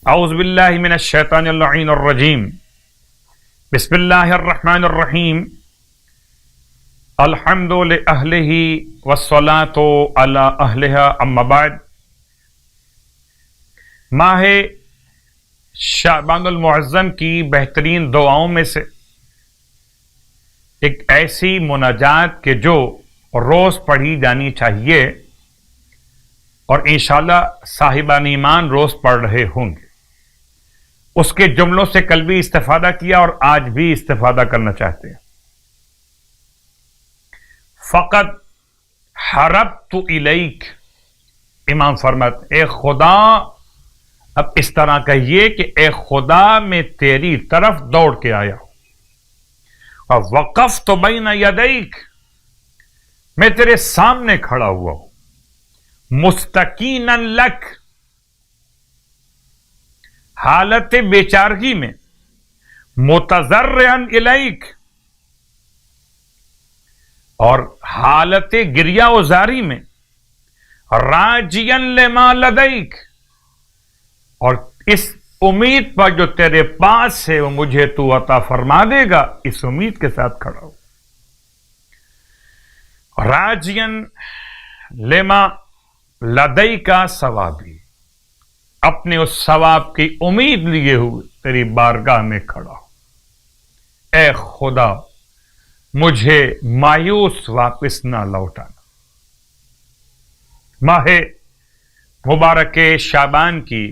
اعوذ باللہ من الشیطان اللعین الرجیم بسم اللہ الرحمن الرحیم الحمد لأہلہ والصلاة علی اہلہا اما بعد۔ ماہ شعبان المعظم کی بہترین دعاؤں میں سے ایک ایسی مناجات کہ جو روز پڑھی جانی چاہیے اور انشاءاللہ صاحبان ایمان روز پڑھ رہے ہوں گے، اس کے جملوں سے کل بھی استفادہ کیا اور آج بھی استفادہ کرنا چاہتے ہیں۔ فقط حربت الیک، امام فرماتے اے خدا، اب اس طرح کہیے کہ اے خدا میں تیری طرف دوڑ کے آیا ہوں، اور وقفت بین یدیک، میں تیرے سامنے کھڑا ہوا ہوں، مستقینا لک، حالت بیچارگی میں، متضرعا الیک، اور حالت گریہ و زاری میں، راجیا لما لدیک، اور اس امید پر جو تیرے پاس ہے وہ مجھے تو عطا فرما دے گا، اس امید کے ساتھ کھڑا ہو۔ راجیا لما لدیک ثوابی، اپنے اس ثواب کی امید لیے ہوئے تیری بارگاہ میں کھڑا ہو۔ اے خدا، مجھے مایوس واپس نہ لوٹانا۔ ماہ مبارک شعبان کی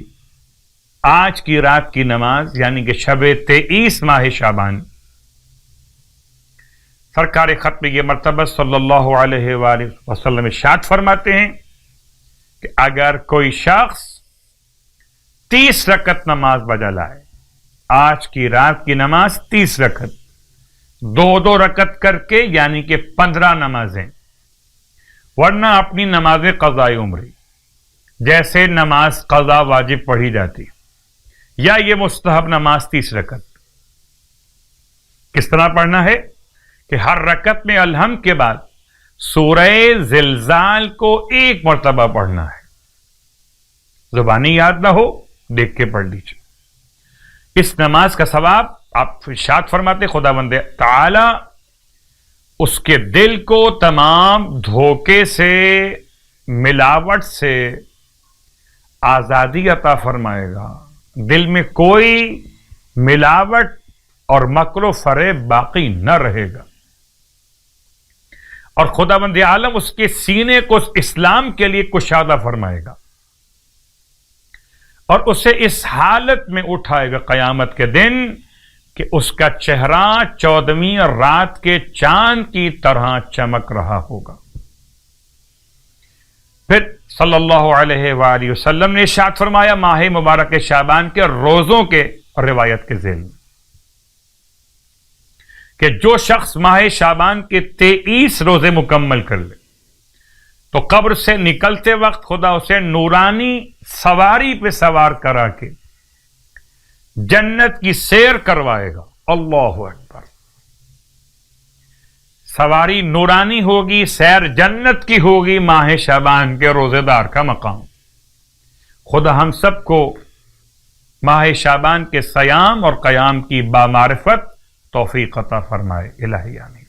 آج کی رات کی نماز یعنی کہ شب 23 ماہ شعبان، سرکار ختم یہ مرتبہ صلی اللہ علیہ وآلہ وسلم ارشاد فرماتے ہیں کہ اگر کوئی شخص 30 رکعت نماز بجا لائے، آج کی رات کی نماز 30 رکعت، 2 رکعت کر کے یعنی کہ 15 نمازیں، ورنہ اپنی نمازیں قضاء عمری، جیسے نماز قضا واجب پڑھی جاتی، یا یہ مستحب نماز 30 رکعت۔ کس طرح پڑھنا ہے کہ ہر رکعت میں الحمد کے بعد سورہ زلزال کو 1 مرتبہ پڑھنا ہے۔ زبانی یاد نہ ہو، دیکھ کے پڑھ لیجیے۔ اس نماز کا ثواب آپ ارشاد فرماتے خداوند تعالی اس کے دل کو تمام دھوکے سے، ملاوٹ سے آزادی عطا فرمائے گا، دل میں کوئی ملاوٹ اور مکر و فریب باقی نہ رہے گا، اور خداوند عالم اس کے سینے کو اسلام کے لیے کشادہ فرمائے گا، اور اسے اس حالت میں اٹھائے گا قیامت کے دن کہ اس کا چہرہ 14ویں رات کے چاند کی طرح چمک رہا ہوگا۔ پھر صلی اللہ علیہ وآلہ وسلم نے ارشاد فرمایا ماہ مبارک شعبان کے روزوں کے روایت کے ذیل میں کہ جو شخص ماہ شعبان کے 23 روزے مکمل کر لے تو قبر سے نکلتے وقت خدا اسے نورانی سواری پہ سوار کرا کے جنت کی سیر کروائے گا۔ اللہ اکبر! سواری نورانی ہوگی، سیر جنت کی ہوگی، ماہ شعبان کے روزے دار کا مقام۔ خدا ہم سب کو ماہ شعبان کے صیام اور قیام کی بامعرفت توفیق عطا فرمائے، الہی آمین۔